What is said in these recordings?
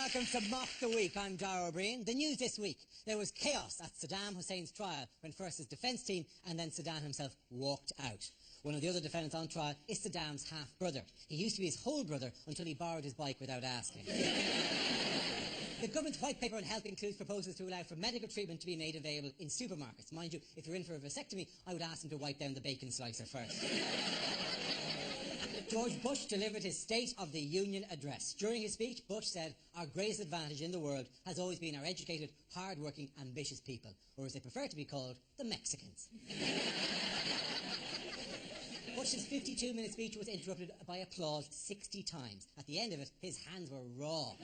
welcome to Mock the Week. I'm Dara O'Brien. The news this week. There was chaos at Saddam Hussein's trial when first his defence team and then Saddam himself walked out. One of the other defendants on trial is Saddam's half-brother. He used to be his whole brother until he borrowed his bike without asking. The government's white paper on health includes proposals to allow for medical treatment to be made available in supermarkets. Mind you, if you're in for a vasectomy, I would ask them to wipe down the bacon slicer first. George Bush delivered his State of the Union address. During his speech, Bush said, "Our greatest advantage in the world has always been our educated, hard-working, ambitious people, or as they prefer to be called, the Mexicans." Bush's 52-minute speech was interrupted by applause 60 times. At the end of it, his hands were raw.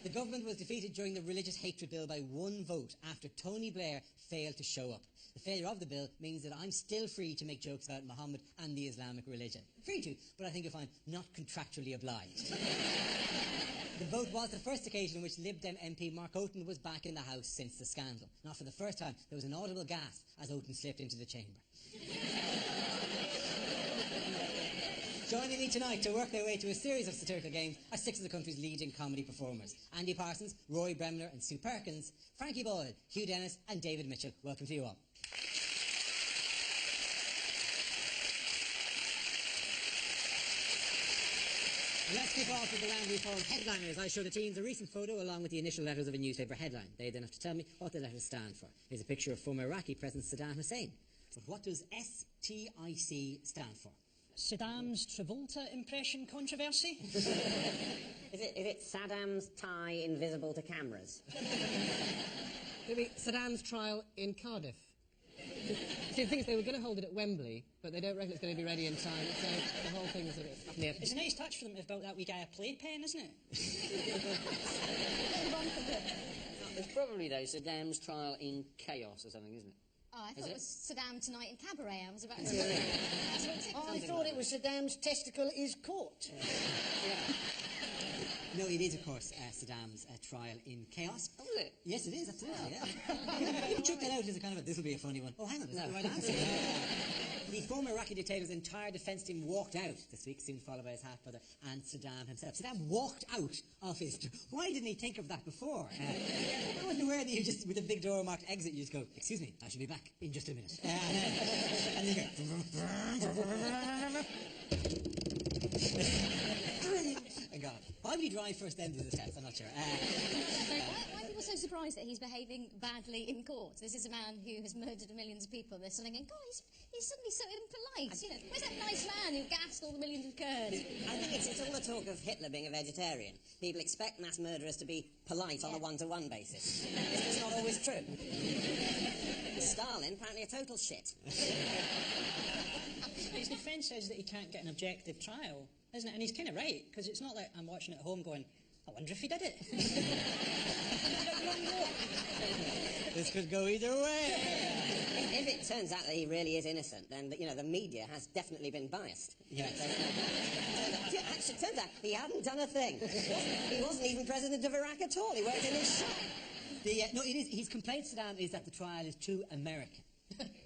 The government was defeated during the religious hatred bill by one vote after Tony Blair failed to show up. The failure of the bill means that I'm still free to make jokes about Muhammad and the Islamic religion. Free to, but I think you'll find not contractually obliged. The vote was the first occasion in which Lib Dem MP Mark Oaten was back in the House since the scandal. Not for the first time, there was an audible gasp as Oaten slipped into the chamber. Joining me tonight to work their way to a series of satirical games are six of the country's leading comedy performers. Andy Parsons, Roy Bremner and Sue Perkins, Frankie Boyle, Hugh Dennis and David Mitchell. Welcome to you all. Let's kick off with the round we call headliners. I show the teams a recent photo along with the initial letters of a newspaper headline. They then have to tell me what the letters stand for. Here's a picture of former Iraqi President Saddam Hussein. But what does STIC stand for? Saddam's Travolta impression controversy? Is it Saddam's tie invisible to cameras? Maybe Saddam's trial in Cardiff. See, the thing is, they were going to hold it at Wembley, but they don't reckon it's going to be ready in time, so the whole thing is a bit up in the air. It's a nice touch for them to have built that wee guy a playpen, isn't it? It's probably, though, Saddam's trial in chaos or something, isn't it? Oh, I thought it was Saddam Tonight in Cabaret. I was about to say. I thought it was Saddam's testicle is caught. No, it is, of course, Saddam's trial in chaos. Oh, is it? Yes, it is, absolutely. Yeah. You took that out as a kind of this will be a funny one. Oh, hang on, that's the right answer. The former Iraqi dictator's entire defence team walked out this week, soon followed by his half-brother and Saddam himself. Saddam walked out of his... Why didn't he think of that before? I wasn't aware that you just, with a big door marked exit, you just go, "Excuse me, I should be back in just a minute." And then you go... And God, why would he drive first then do the test? I'm not sure. Why are people so surprised that he's behaving badly in court? This is a man who has murdered millions of people. They're suddenly going, God, he's suddenly so impolite. You know, where's that nice man who gassed all the millions of Kurds? I think it's all the talk of Hitler being a vegetarian. People expect mass murderers to be polite on a one-to-one basis. It's not always true. Stalin, apparently a total shit. His defence says that he can't get an objective trial, isn't it? And he's kind of right, because it's not like I'm watching it at home going, I wonder if he did it. This could go either way. If it turns out that he really is innocent, then, you know, the media has definitely been biased. Yes. Actually, it turns out he hadn't done a thing. He wasn't even president of Iraq at all. He worked in his shop. No, it is. His complaint, Saddam, is that the trial is too American.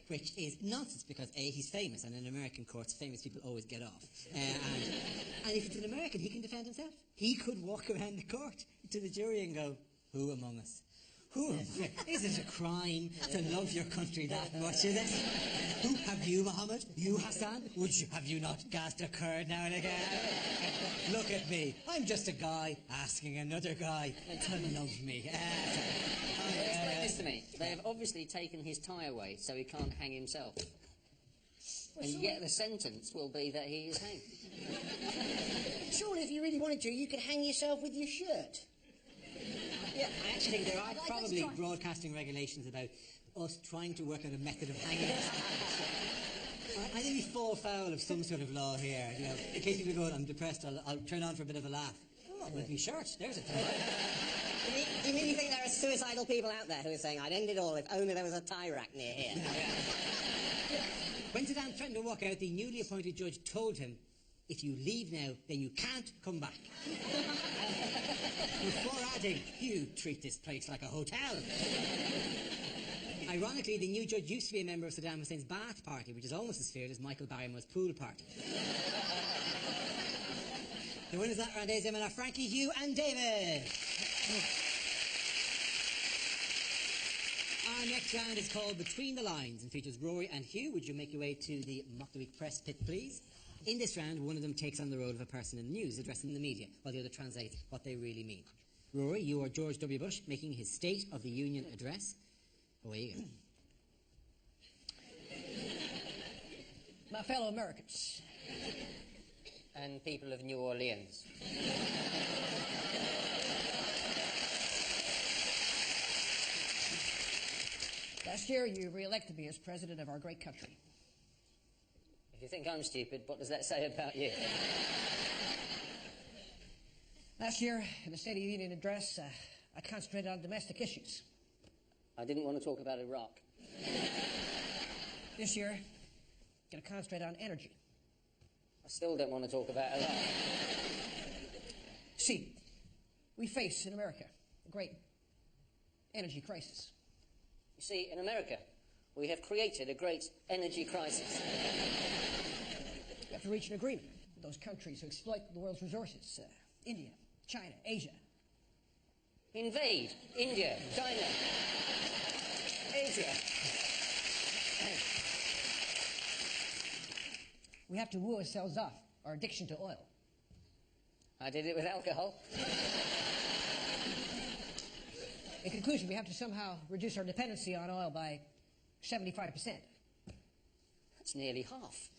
Which is nonsense because A, he's famous, and in American courts, famous people always get off. And if it's an American, he can defend himself. He could walk around the court to the jury and go, "Who among us? Who among us? Is it a crime to love your country that much, is it? Who have you, Mohammed? You, Hassan? Have you not gassed a Kurd now and again? Look at me. I'm just a guy asking another guy to love me." Explain this to me. They have obviously taken his tie away so he can't hang himself. And yet the sentence will be that he is hanged. Surely if you really wanted to, you could hang yourself with your shirt. Yeah, I actually think there are probably broadcasting regulations about us trying to work out a method of hanging ourselves. I think we fall foul of some sort of law here. You know, in case people go, "I'm depressed, I'll turn on for a bit of a laugh." Oh, with me shirt, there's a thing. You mean you think there are suicidal people out there who are saying, "I'd end it all if only there was a tie rack near here"? When Saddam threatened to walk out, the newly appointed judge told him, "If you leave now, then you can't come back." Before adding, "You treat this place like a hotel." Ironically, the new judge used to be a member of Saddam Hussein's Bath Party, which is almost as feared as Michael Barrymore's pool party. The winners of that round, ladies and gentlemen, are Frankie, Hugh and David. Our next round is called Between the Lines and features Rory and Hugh. Would you make your way to the Mock the Week press pit, please? In this round, one of them takes on the role of a person in the news, addressing the media, while the other translates what they really mean. Rory, you are George W. Bush, making his State of the Union address. Away you go. My fellow Americans. And people of New Orleans. Last year, you re-elected me as president of our great country. If you think I'm stupid, what does that say about you? Last year, in the State of the Union address, I concentrated on domestic issues. I didn't want to talk about Iraq. This year, I'm going to concentrate on energy. I still don't want to talk about Iraq. See, we face in America a great energy crisis. You see, in America, we have created a great energy crisis. We have to reach an agreement with those countries who exploit the world's resources. India, China, Asia. Invade India, China, Asia. We have to woo ourselves off our addiction to oil. I did it with alcohol. In conclusion, we have to somehow reduce our dependency on oil by 75%. That's nearly half.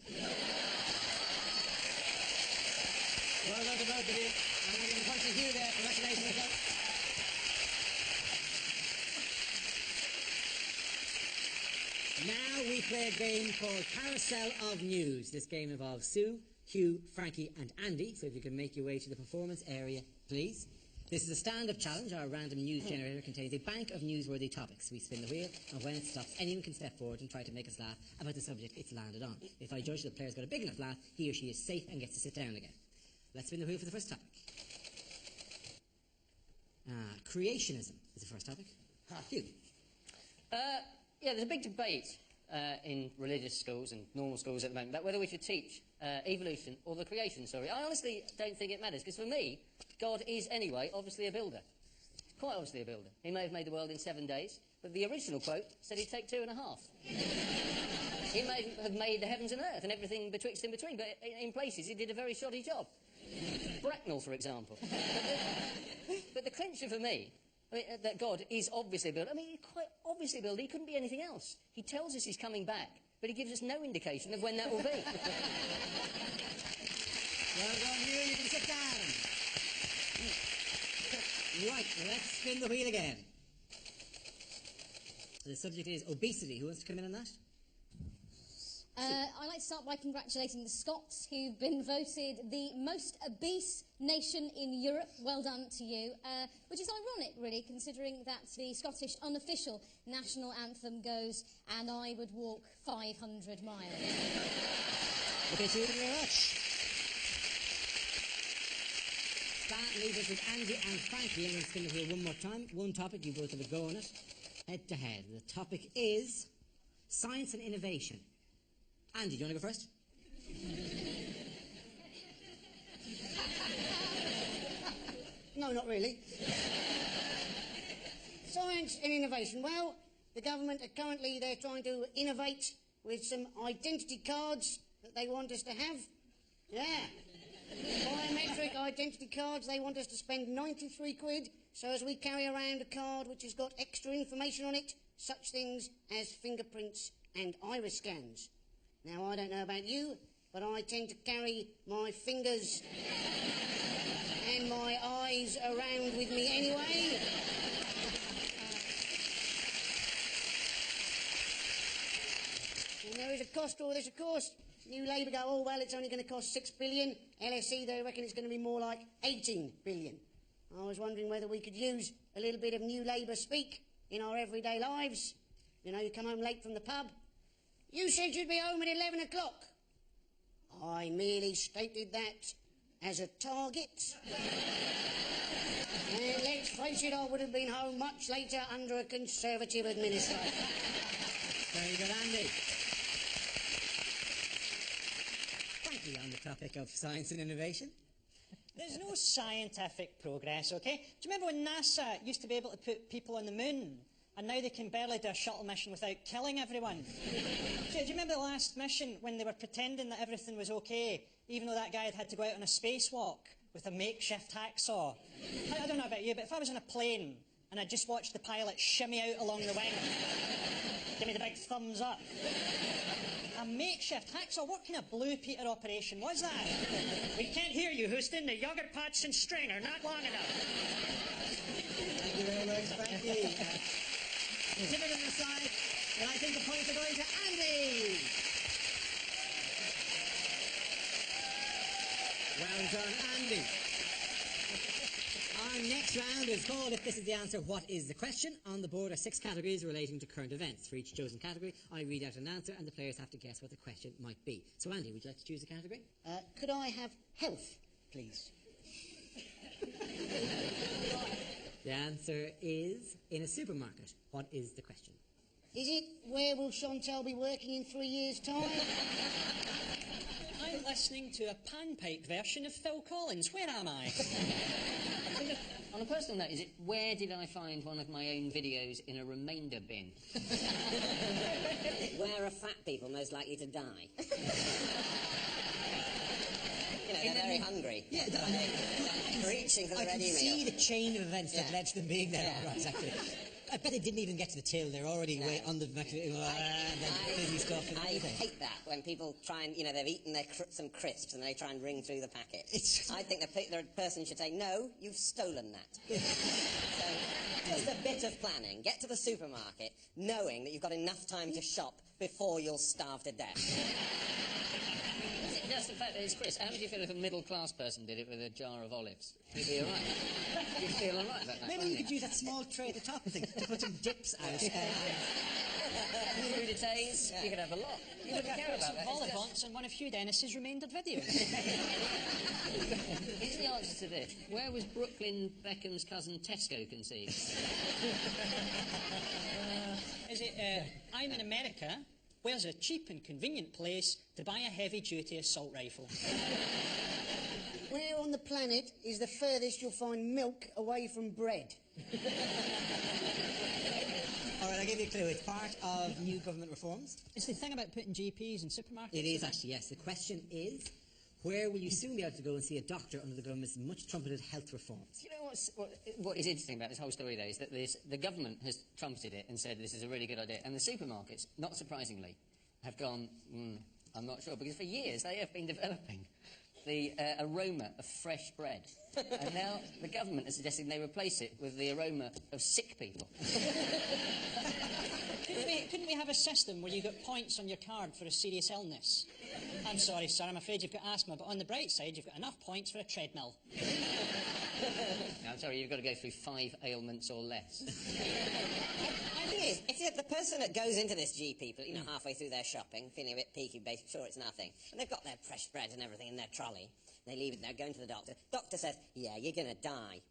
Well done to both of you. I'm going to give a punch to Hugh there. Congratulations, guys. Now we play a game called Carousel of News. This game involves Sue, Hugh, Frankie and Andy. So if you can make your way to the performance area, please. This is a stand-up challenge. Our random news generator contains a bank of newsworthy topics. We spin the wheel, and when it stops, anyone can step forward and try to make us laugh about the subject it's landed on. If I judge the player's got a big enough laugh, he or she is safe and gets to sit down again. Let's spin the wheel for the first topic. Creationism is the first topic. Hugh. Yeah, there's a big debate in religious schools and normal schools at the moment about whether we should teach evolution or the creation story. I honestly don't think it matters, because for me, God is anyway obviously a builder. Quite obviously a builder. He may have made the world in 7 days, but the original quote said he'd take 2.5. He may have made the heavens and earth and everything betwixt in between, but in places he did a very shoddy job. Bracknell, for example. But the clincher for me, that God is obviously a builder. I mean, he's quite obviously a builder. He couldn't be anything else. He tells us he's coming back, but he gives us no indication of when that will be. Well done, Hugh. You can sit down. Right, let's spin the wheel again. The subject is obesity. Who wants to come in on that? I'd like to start by congratulating the Scots, who've been voted the most obese nation in Europe. Well done to you. Which is ironic, really, considering that the Scottish unofficial national anthem goes, "And I would walk 500 miles. Okay, so thank you very much. That leaves us with Andy and Frankie. I'm going to spin the wheel one more time. One topic, you both have a go on it. Head to head. The topic is science and innovation. Andy, do you want to go first? No, not really. Science and innovation. Well, the government are currently they're trying to innovate with some identity cards that they want us to have. Yeah. Biometric identity cards. They want us to spend 93 quid so as we carry around a card which has got extra information on it, such things as fingerprints and iris scans. Now, I don't know about you, but I tend to carry my fingers and my eyes around with me anyway. And there is a cost to all this, of course. New Labour go, oh, well, it's only going to cost 6 billion. LSE, they reckon it's going to be more like 18 billion. I was wondering whether we could use a little bit of New Labour speak in our everyday lives. You know, you come home late from the pub. You said you'd be home at 11 o'clock. I merely stated that as a target. And let's face it, I would have been home much later under a Conservative administration. Very good, Andy. Frankie, on the topic of science and innovation. There's no scientific progress, OK? Do you remember when NASA used to be able to put people on the moon? And now they can barely do a shuttle mission without killing everyone. Do you remember the last mission when they were pretending that everything was OK, even though that guy had to go out on a spacewalk with a makeshift hacksaw? I don't know about you, but if I was in a plane and I just watched the pilot shimmy out along the wing, give me the big thumbs up. A makeshift hacksaw? What kind of Blue Peter operation was that? We can't hear you, Houston. The yogurt pots and string are not long enough. Thank you very much, Frankie. Tip it on the side, and I think the points are going to Andy. Well done, Andy. Our next round is called If This Is the Answer, What Is the Question? On the board are 6 categories relating to current events. For each chosen category, I read out an answer and the players have to guess what the question might be. So, Andy, would you like to choose a category? Could I have health, please? The answer is in a supermarket. What is the question? Is it where will Chantal be working in 3 years' time? I'm listening to a panpipe version of Phil Collins. Where am I? On a personal note, is it where did I find one of my own videos in a remainder bin? Where are fat people most likely to die? You know, they're very hungry. Yeah, Reaching for the I can ready see meal. the chain of events that Yeah. led to them being there. Yeah. Right, exactly. I bet they didn't even get to the till. They're already way on the busy stuff and I everything. hate that when people try and, you know, they've eaten some crisps and they try and ring through the packet. I think the person should say, no, you've stolen that. So, just a bit of planning. Get to the supermarket knowing that you've got enough time to shop before you'll starve to death. Just the fact that it's Chris. How would you feel if a middle-class person did it with a jar of olives? You'd be all right. You'd feel all right about that. Maybe you could use that small tray at the top, I think, to put some dips out. Crudités, you could have a lot. You wouldn't care about that. Vol au vents and one of Hugh Dennis's remaindered videos. Here's the answer to this. Where was Brooklyn Beckham's cousin Tesco conceived? Is it, I'm in America, where's a cheap and convenient place to buy a heavy-duty assault rifle? Where on the planet is the furthest you'll find milk away from bread? All right, I'll give you a clue. It's part of new government reforms. It's the thing about putting GPs in supermarkets. It is actually, yes. The question is, where will you soon be able to go and see a doctor under the government's much-trumpeted health reforms? You know what is interesting about this whole story, though, is that the government has trumpeted it and said this is a really good idea, and the supermarkets, not surprisingly, have gone, I'm not sure, because for years they have been developing the aroma of fresh bread. And now the government is suggesting they replace it with the aroma of sick people. Couldn't we have a system where you got points on your card for a serious illness? I'm sorry, sir, I'm afraid you've got asthma, but on the bright side, you've got enough points for a treadmill. No, I'm sorry, you've got to go through 5 ailments or less. The thing is, if the person that goes into this GP, you know, halfway through their shopping, feeling a bit peaky, sure it's nothing, and they've got their fresh bread and everything in their trolley, they leave it there, going to the doctor. Doctor says, yeah, you're going to die.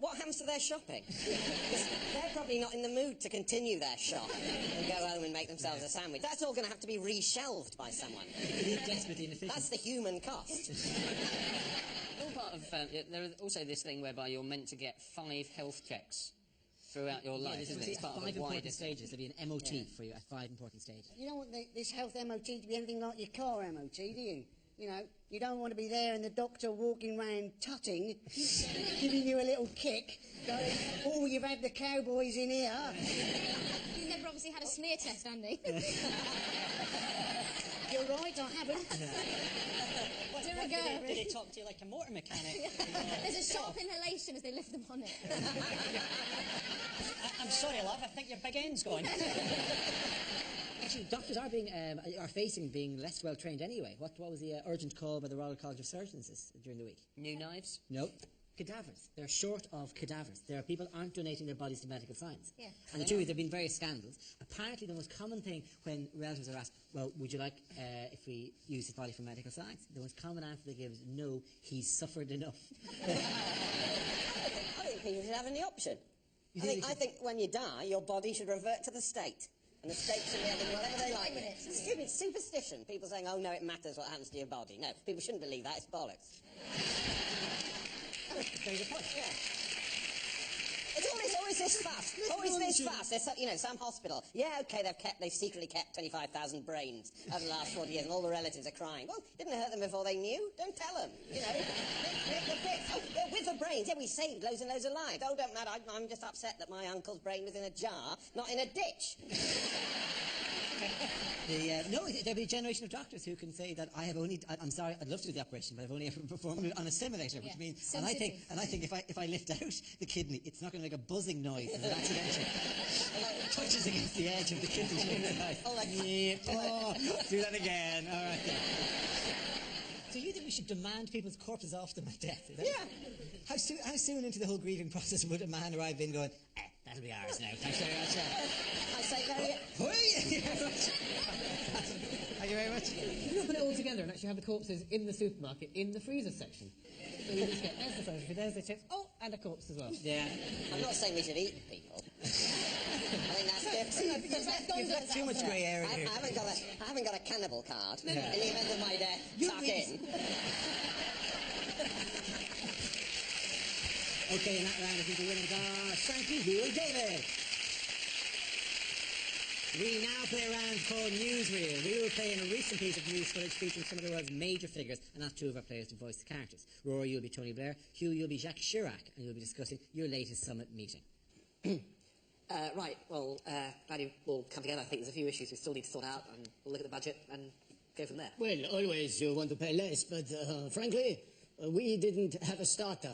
What happens to their shopping? Because they're probably not in the mood to continue their shop and go home and make themselves a sandwich. That's all going to have to be reshelved by someone. It is desperately inefficient. That's the human cost. All part of, there is also this thing whereby you're meant to get 5 health checks throughout your life, isn't it? It's part of 5 a wider important stages. There'll be an MOT for you at 5 important stages. You don't want this health MOT to be anything like your car MOT, do you? You know, you don't want to be there and the doctor walking round tutting, giving you a little kick, going, oh, you've had the cowboys in here. You've never obviously had a smear test, Andy. You're right, I haven't. Do a go. Do they talk to you like a motor mechanic? There's a sharp inhalation as they lift them on it. I'm sorry, love, I think your big end's gone. Actually, doctors are facing being less well trained anyway. What was the urgent call by the Royal College of Surgeons during the week? New knives? No. Cadavers. They're short of cadavers. There are people aren't donating their bodies to medical science. Yeah. And the truth is, there have been various scandals. Apparently, the most common thing when relatives are asked, well, would you like if we use his body for medical science? The most common answer they give is, no, he's suffered enough. I think people should have any option. I think when you die, your body should revert to the state. And the state should be able to do whatever they like with it. Stupid superstition. People saying, oh, no, it matters what happens to your body. No, people shouldn't believe that. It's bollocks. Very good point. Yeah. It's always this fuss. Always this fuss. There's some, some hospital. Yeah, OK, they've secretly kept 25,000 brains over the last 40 years, and all the relatives are crying. Well, didn't it hurt them before they knew? Don't tell them. With the brains, yeah, we saved loads and loads of lives. Oh, don't matter. I'm just upset that my uncle's brain was in a jar, not in a ditch. There'll be a generation of doctors who can say that I'm sorry, I'd love to do the operation, but I've only ever performed it on a simulator, which means, and I think if I lift out the kidney, it's not going to make a buzzing noise as it accidentally touches against the edge of the kidney. Do that again. All right. So you think we should demand people's corpses off them at death? Yeah. How soon into the whole grieving process would a man arrive in going, that'll be ours now, thanks very much. I say very... Thank you very much. You can put it all together and actually have the corpses in the supermarket in the freezer section. So you just get, there's the photography, there's the chips, and a corpse as well. Yeah. I'm not saying we should eat people. I think that's different. You've left too much grey area here. I haven't got a cannibal card. In the event of my death, tuck in. Okay, in that round, I think the winners are Frankie, you and David. We now play a round called Newsreel. We will play in a recent piece of news footage featuring some of the world's major figures and ask two of our players to voice the characters. Rory, you'll be Tony Blair. Hugh, you'll be Jacques Chirac, and you'll be discussing your latest summit meeting. Right, well, glad you all come together. I think there's a few issues we still need to sort out, and we'll look at the budget and go from there. Well, always you want to pay less, but frankly, we didn't have a starter.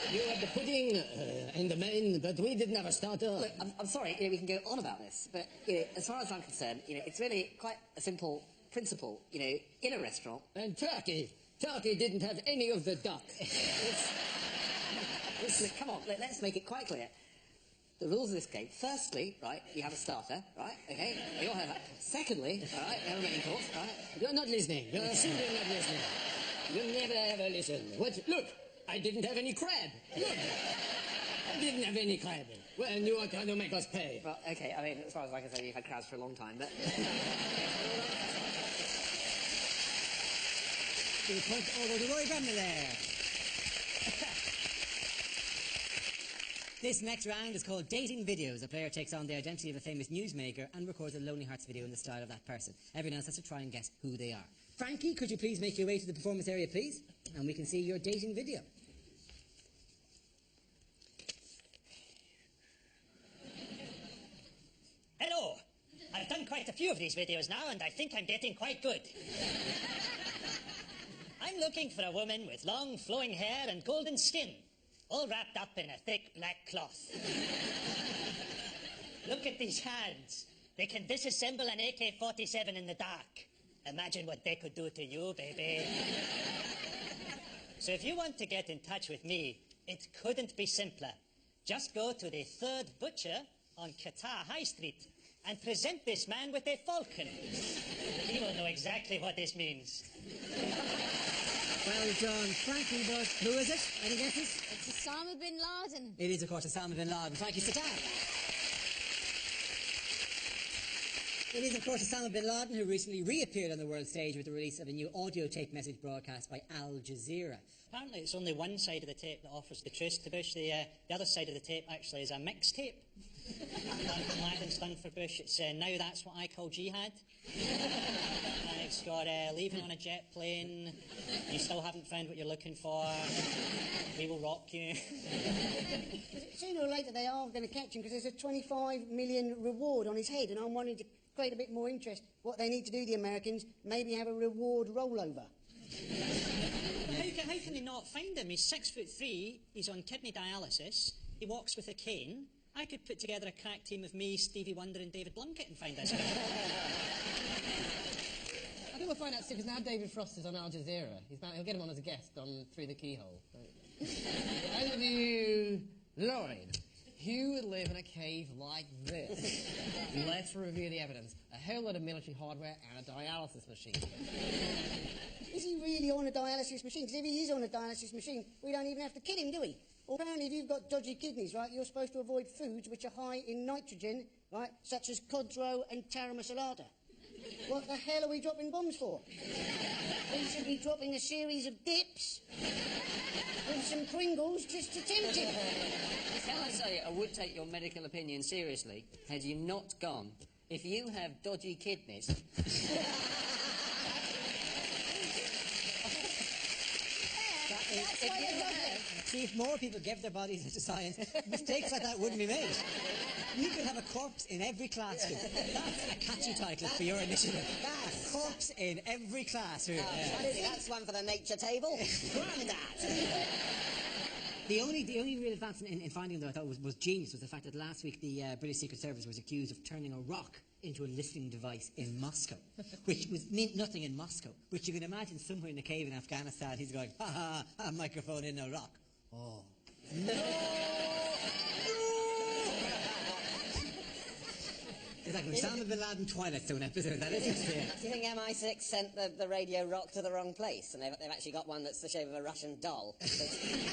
You had the pudding and the main, but we didn't have a starter. Look, I'm sorry, we can go on about this, but as far as I'm concerned, it's really quite a simple principle. In a restaurant. And Turkey didn't have any of the duck. Listen, come on, let's make it quite clear. The rules of this game. Firstly, right, you have a starter, right? Okay, you all have that. Secondly, all right, you have a main course, right? You're not listening. You're simply not listening. You never ever listen. What? Look. I didn't have any crab. Look, I didn't have any crab. Well, and you are trying to make us pay. Well, okay, I mean, as far as I can say, you've had crabs for a long time, but... The point over to Roy Bremner there. This next round is called Dating Videos. A player takes on the identity of a famous newsmaker and records a Lonely Hearts video in the style of that person. Everyone else has to try and guess who they are. Frankie, could you please make your way to the performance area, please? And we can see your dating video. Hello. I've done quite a few of these videos now, and I think I'm getting quite good. I'm looking for a woman with long, flowing hair and golden skin, all wrapped up in a thick black cloth. Look at these hands. They can disassemble an AK-47 in the dark. Imagine what they could do to you, baby. So if you want to get in touch with me, it couldn't be simpler. Just go to the Third Butcher on Qatar High Street and present this man with a falcon. He will know exactly what this means. Well done, Frankie, but who is it? Any guesses? It's Osama bin Laden. It is, of course, Osama bin Laden. Frankie, sit down. It is, of course, Osama bin Laden, who recently reappeared on the world stage with the release of a new audio tape message broadcast by Al Jazeera. Apparently it's only one side of the tape that offers the truth to Bush. The other side of the tape actually is a mixtape. Laden's done for Bush. It's now that's what I call jihad. And it's got leaving on a jet plane, you still haven't found what you're looking for, we will rock you. Sooner or later they are going to catch him because there's a 25 million reward on his head, and I'm wanting to create a bit more interest. What they need to do, the Americans, maybe have a reward rollover. How can they not find him? He's 6'3", he's on kidney dialysis, he walks with a cane. I could put together a crack team of me, Stevie Wonder and David Blunkett and find this guy. I think we'll find out soon, because now David Frost is on Al Jazeera. He'll get him on as a guest on Through the Keyhole. Over to you, Lauren. Who would live in a cave like this? Let's review the evidence. A whole lot of military hardware and a dialysis machine. Is he really on a dialysis machine? Because if he is on a dialysis machine, we don't even have to kill him, do we? Apparently, if you've got dodgy kidneys, right, you're supposed to avoid foods which are high in nitrogen, right, such as cod roe and taramasalada. What the hell are we dropping bombs for? We should be dropping a series of dips with some Pringles just to tempt it. Shall I say, I would take your medical opinion seriously had you not gone, if you have dodgy kidneys... See, if more people gave their bodies into science, mistakes like that wouldn't be made. You could have a corpse in every classroom. That's a catchy title for your initiative. A corpse in every classroom. That's one for the nature table. Grandad. The only real advance in finding them, though, I thought was genius, was the fact that last week the British Secret Service was accused of turning a rock into a listening device in Moscow, which meant nothing in Moscow, which you can imagine somewhere in a cave in Afghanistan, he's going, ha ha, a microphone in a rock. Oh. No! It's like Osama bin Laden Twilight Zone episode, that isn't it? Do you think MI6 sent the radio rock to the wrong place, and they've actually got one that's the shape of a Russian doll? That's in the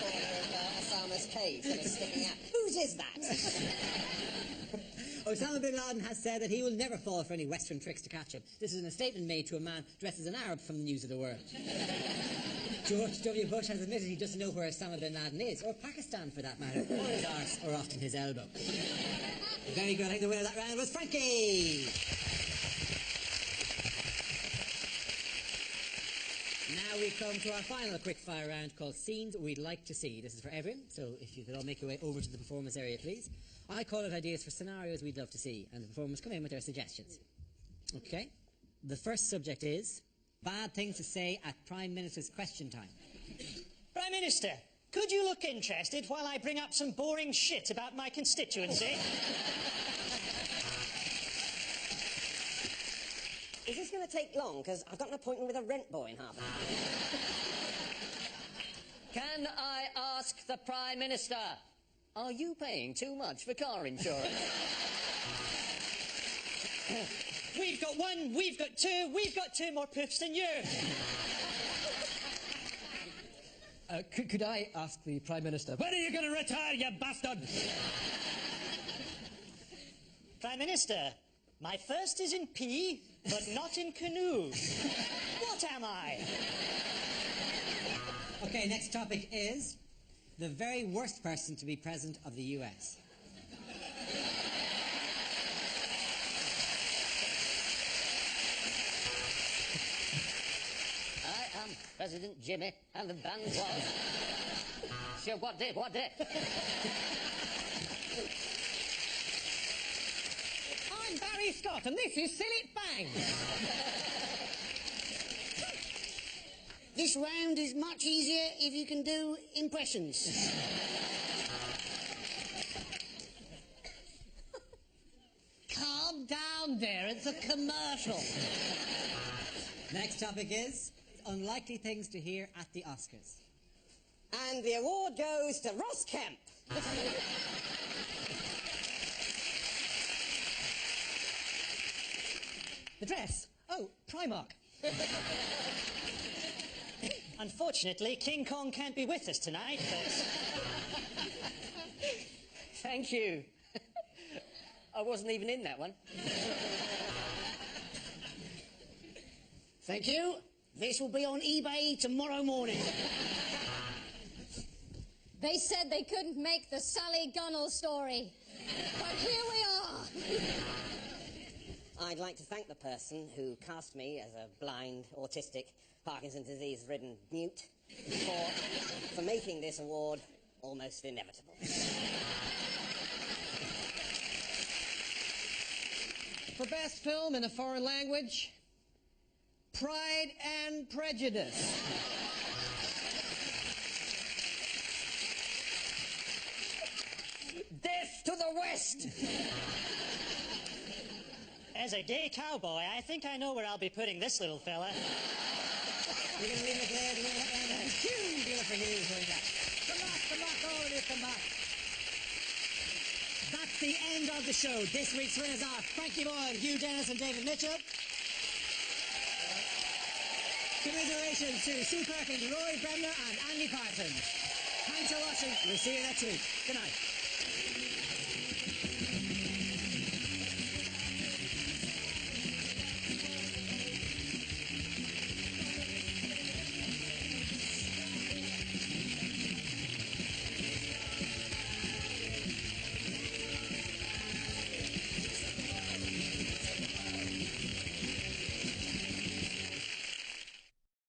corner of Osama's cave, and it's sticking out. Whose is that? Osama bin Laden has said that he will never fall for any Western tricks to catch him. This is in a statement made to a man dressed as an Arab from the News of the World. George W. Bush has admitted he doesn't know where Osama bin Laden is, or Pakistan for that matter, or his arse, or often his elbow. Very good. I think the winner of that round was Frankie. Now we come to our final quickfire round called Scenes We'd Like to See. This is for everyone, so if you could all make your way over to the performance area, please. I call it ideas for scenarios we'd love to see, and the performers come in with their suggestions. Okay? The first subject is bad things to say at Prime Minister's question time. Prime Minister, could you look interested while I bring up some boring shit about my constituency? Is this going to take long? Because I've got an appointment with a rent boy in half an hour. Can I ask the Prime Minister, are you paying too much for car insurance? We've got one, we've got two more poofs than you. Could I ask the Prime Minister, when are you going to retire, you bastard? Prime Minister, my first is in P, but not in canoe. What am I? Okay, next topic is the very worst person to be President of the US. I am President Jimmy, and the band was... Sure, what did? I'm Barry Scott, and this is Silly Bang. This round is much easier if you can do impressions. Calm down there, it's a commercial. Next topic is unlikely things to hear at the Oscars. And the award goes to Ross Kemp. The dress? Oh, Primark. Unfortunately, King Kong can't be with us tonight, but... Thank you. I wasn't even in that one. Thank you. This will be on eBay tomorrow morning. They said they couldn't make the Sally Gunnell story, but here we are. I'd like to thank the person who cast me as a blind, autistic, Parkinson's disease-ridden mute for making this award almost inevitable. For best film in a foreign language, Pride and Prejudice. Death to the West! As a gay cowboy, I think I know where I'll be putting this little fella. You're going to leave it there, you're going to look around, huge beautiful news going back. Come back, all of you, come back. That's the end of the show. This week's winners are Frankie Boyle, Hugh Dennis and David Mitchell. Commiserations to Sue Perkins, Roy Bremner and Andy Parsons. Thanks for watching. We'll see you next week. Good night.